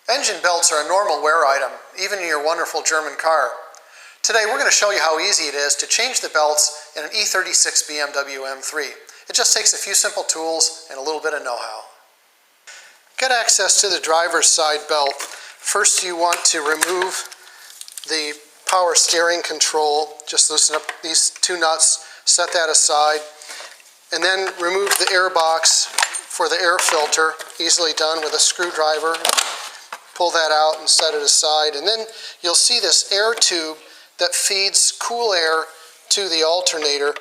Engine belts are a normal wear item, even in your wonderful German car. Today we're going to show you how easy it is to change the belts in an E36 BMW M3. It just takes a few simple tools and a little bit of know-how. Get access to the driver's side belt. First you want to remove the power steering control. Just loosen up these two nuts, set that aside, and then remove the air box for the air filter, easily done with a screwdriver. Pull that out and set it aside, and then you'll see this air tube that feeds cool air to the alternator.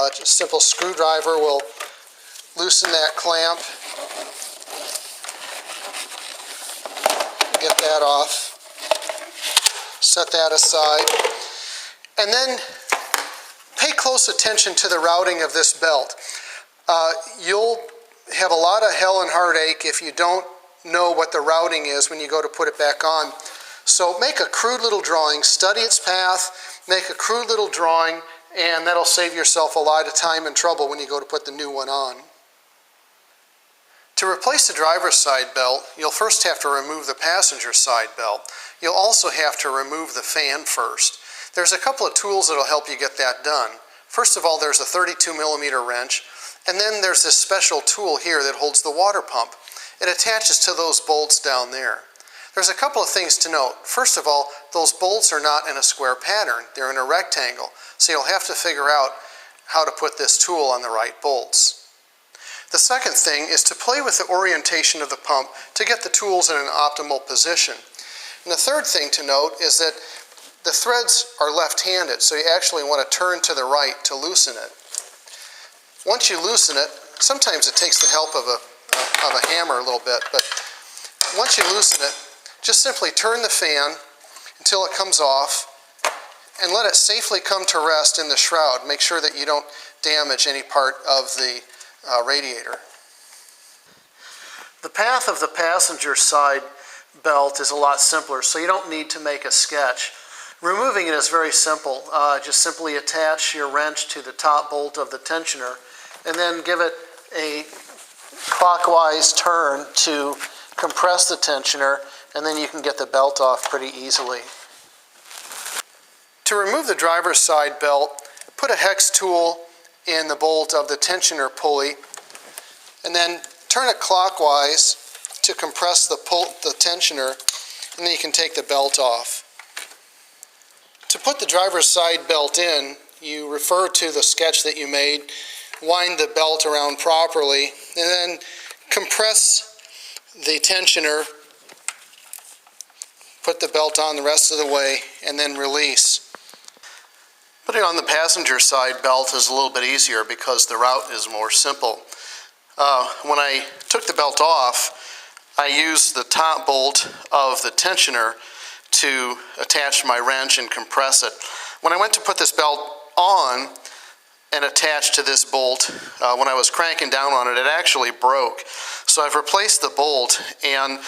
Just a simple screwdriver will loosen that clamp. Get that off. Set that aside. And then pay close attention to the routing of this belt. You'll have a lot of hell and heartache if you don't know what the routing is when you go to put it back on. So make a crude little drawing, study its path, make a crude little drawing, and that'll save yourself a lot of time and trouble when you go to put the new one on. To replace the driver's side belt, you'll first have to remove the passenger side belt. You'll also have to remove the fan first. There's a couple of tools that'll help you get that done. First of all, there's a 32mm wrench, and then there's this special tool here that holds the water pump. It attaches to those bolts down there. There's a couple of things to note. First of all, those bolts are not in a square pattern. They're in a rectangle. So you'll have to figure out how to put this tool on the right bolts. The second thing is to play with the orientation of the pump to get the tools in an optimal position. And the third thing to note is that the threads are left-handed, so you actually want to turn to the right to loosen it. Once you loosen it, sometimes it takes the help of a hammer a little bit, but once you loosen it, just simply turn the fan until it comes off and let it safely come to rest in the shroud. Make sure that you don't damage any part of the radiator. The path of the passenger side belt is a lot simpler, so you don't need to make a sketch. Removing it is very simple. Just simply attach your wrench to the top bolt of the tensioner and then give it a clockwise turn to compress the tensioner, and then you can get the belt off pretty easily. To remove the driver's side belt, put a hex tool in the bolt of the tensioner pulley and then turn it clockwise to compress the tensioner, and then you can take the belt off. To put the driver's side belt in, you refer to the sketch that you made, wind the belt around properly, and then compress the tensioner, put the belt on the rest of the way, and then release. Putting on the passenger side belt is a little bit easier because the route is more simple. When I took the belt off, I used the top bolt of the tensioner to attach my wrench and compress it. When I went to put this belt on and attach to this bolt, when I was cranking down on it, it actually broke. So I've replaced the bolt, and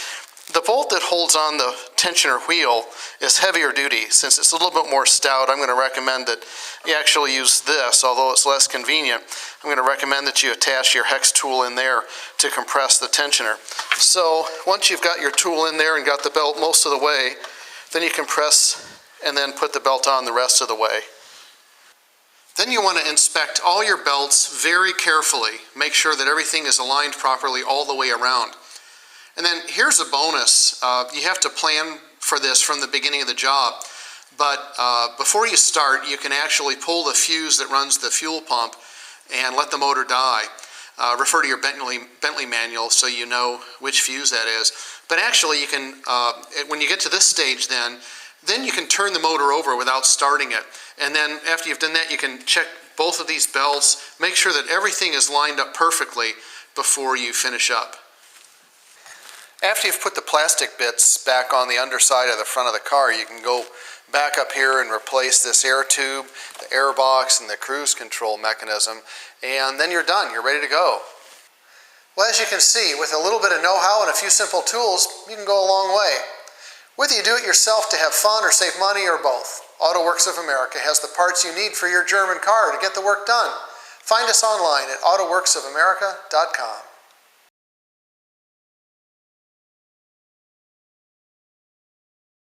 the bolt that holds on the tensioner wheel is heavier duty. Since it's a little bit more stout, I'm going to recommend that you actually use this, although it's less convenient. I'm going to recommend that you attach your hex tool in there to compress the tensioner. So once you've got your tool in there and got the belt most of the way, then you compress and then put the belt on the rest of the way. Then you want to inspect all your belts very carefully. Make sure that everything is aligned properly all the way around. And then here's a bonus. You have to plan for this from the beginning of the job. But before you start, you can actually pull the fuse that runs the fuel pump and let the motor die. Refer to your Bentley manual so you know which fuse that is. But actually you can, when you get to this stage then you can turn the motor over without starting it. And then after you've done that, you can check both of these belts, make sure that everything is lined up perfectly before you finish up. After you've put the plastic bits back on the underside of the front of the car, you can go back up here and replace this air tube, the air box, and the cruise control mechanism, and then you're done. You're ready to go. Well, as you can see, with a little bit of know-how and a few simple tools, you can go a long way. Whether you do it yourself to have fun or save money or both, AutoWorks of America has the parts you need for your German car to get the work done. Find us online at autoworksofamerica.com.